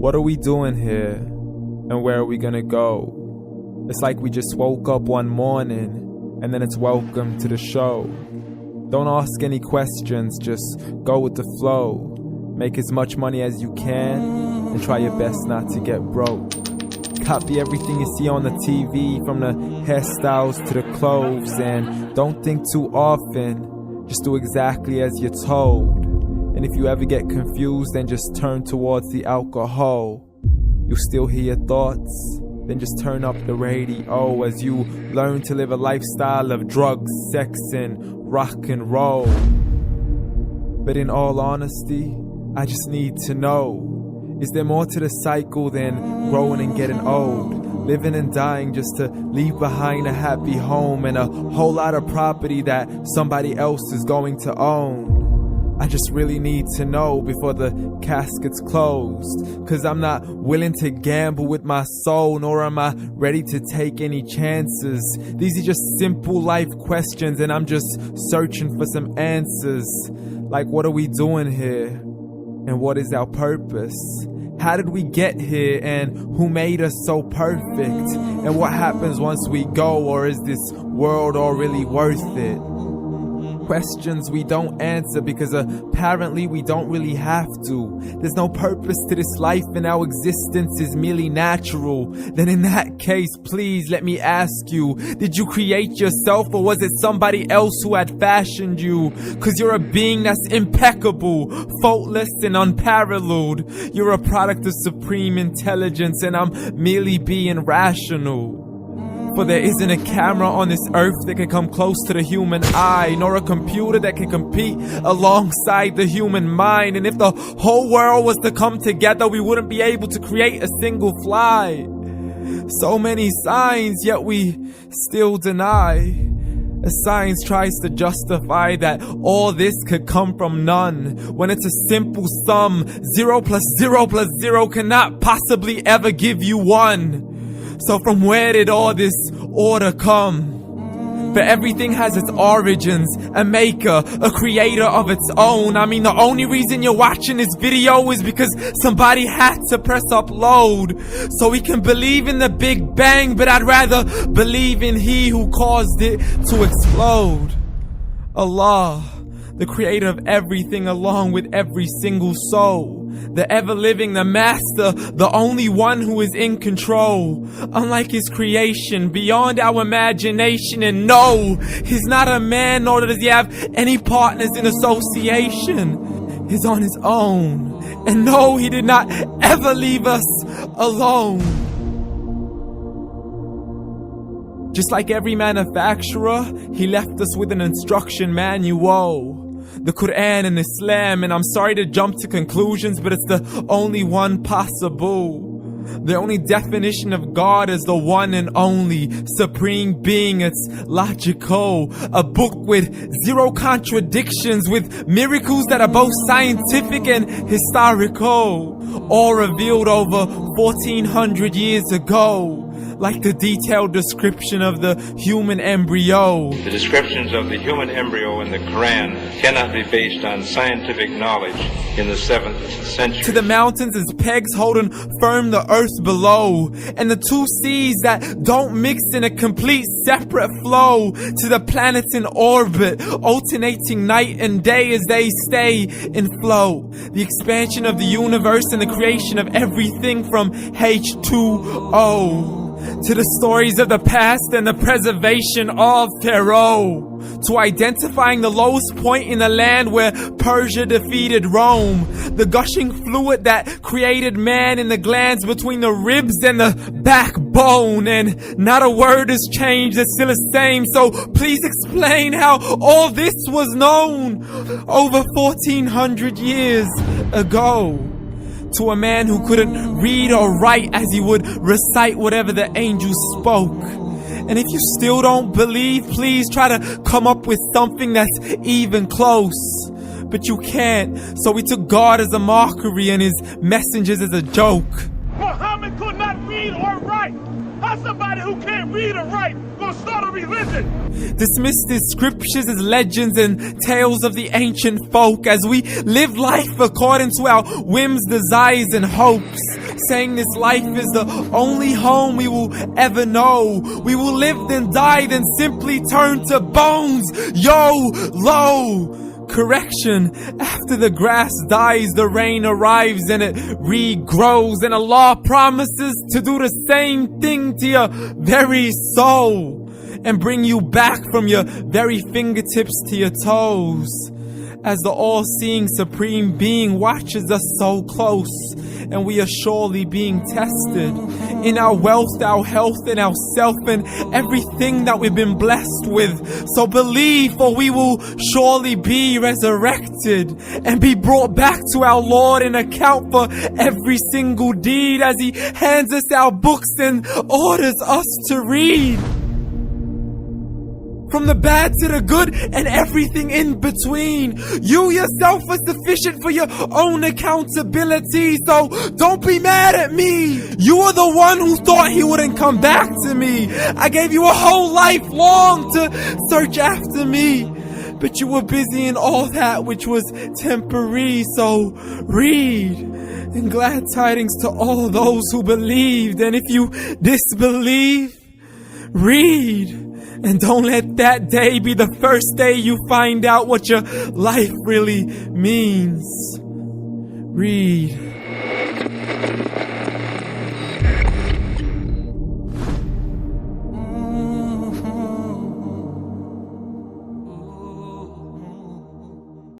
What are we doing here? And where are we gonna go? It's like we just woke up one morning and then it's welcome to the show. Don't ask any questions, just go with the flow. Make as much money as you can and try your best not to get broke. Copy everything you see on the TV, from the hairstyles to the clothes, and don't think too often, just do exactly as you're told. And if you ever get confused, then just turn towards the alcohol. You still hear your thoughts? Then just turn up the radio as you learn to live a lifestyle of drugs, sex, and rock and roll. But in all honesty, I just need to know, is there more to the cycle than growing and getting old? Living and dying just to leave behind a happy home and a whole lot of property that somebody else is going to own. I just really need to know before the casket's closed, 'cause I'm not willing to gamble with my soul, nor am I ready to take any chances. These are just simple life questions and I'm just searching for some answers. Like, what are we doing here? And what is our purpose? How did we get here, and who made us so perfect? And what happens once we go, or is this world all really worth it? Questions we don't answer because apparently we don't really have to. There's no purpose to this life and our existence is merely natural. Then in that case, please let me ask you, did you create yourself, or was it somebody else who had fashioned you? 'Cause you're a being that's impeccable, faultless and unparalleled. You're a product of supreme intelligence and I'm merely being rational. For there isn't a camera on this earth that can come close to the human eye, nor a computer that can compete alongside the human mind. And if the whole world was to come together, we wouldn't be able to create a single fly. So many signs, yet we still deny. As science tries to justify that all this could come from none, when it's a simple sum. 0 plus 0 plus 0 cannot possibly ever give you 1. So from where did all this order come? For everything has its origins, a maker, a creator of its own. I mean, the only reason you're watching this video is because somebody had to press upload. So we can believe in the Big Bang, but I'd rather believe in He who caused it to explode. Allah, the creator of everything along with every single soul. The ever-living, the master, the only one who is in control. Unlike his creation, beyond our imagination. And no, he's not a man, nor does he have any partners in association. He's on his own. And no, he did not ever leave us alone. Just like every manufacturer, he left us with an instruction manual. The Quran and Islam, and I'm sorry to jump to conclusions, but it's the only one possible. The only definition of God is the one and only supreme being. It's logical, a book with 0 contradictions, with miracles that are both scientific and historical, all revealed over 1400 years ago. Like the detailed description of the human embryo. The descriptions of the human embryo in the Quran cannot be based on scientific knowledge in the 7th century. To the mountains as pegs holding firm the earth below, and the 2 seas that don't mix in a complete separate flow. To the planets in orbit, alternating night and day as they stay in flow. The expansion of the universe and the creation of everything from H2O. To the stories of the past and the preservation of Pharaoh. To identifying the lowest point in the land where Persia defeated Rome. The gushing fluid that created man in the glands between the ribs and the backbone. And not a word has changed, it's still the same. So please explain how all this was known over 1400 years ago. To a man who couldn't read or write, as he would recite whatever the angels spoke. And if you still don't believe, please try to come up with something that's even close. But you can't, so we took God as a mockery and his messengers as a joke. Muhammad could not read or write. How somebody who can't read or write gonna start a religion? Dismiss the scriptures as legends and tales of the ancient folk as we live life according to our whims, desires, and hopes. Saying this life is the only home we will ever know. We will live then die, then simply turn to bones. YOLO! Correction, after the grass dies, the rain arrives and it regrows, and Allah promises to do the same thing to your very soul and bring you back from your very fingertips to your toes, as the all-seeing supreme being watches us so close, and we are surely being tested in our wealth, our health, and our self, and everything that we've been blessed with. So believe, for we will surely be resurrected and be brought back to our Lord and account for every single deed, as He hands us our books and orders us to read. From the bad to the good and everything in between. You yourself are sufficient for your own accountability, so don't be mad at me. You are the one who thought He wouldn't come back to me. I gave you a whole life long to search after me, but you were busy in all that which was temporary. So read, and glad tidings to all those who believed. And if you disbelieve, read. And don't let that day be the first day you find out what your life really means. Read.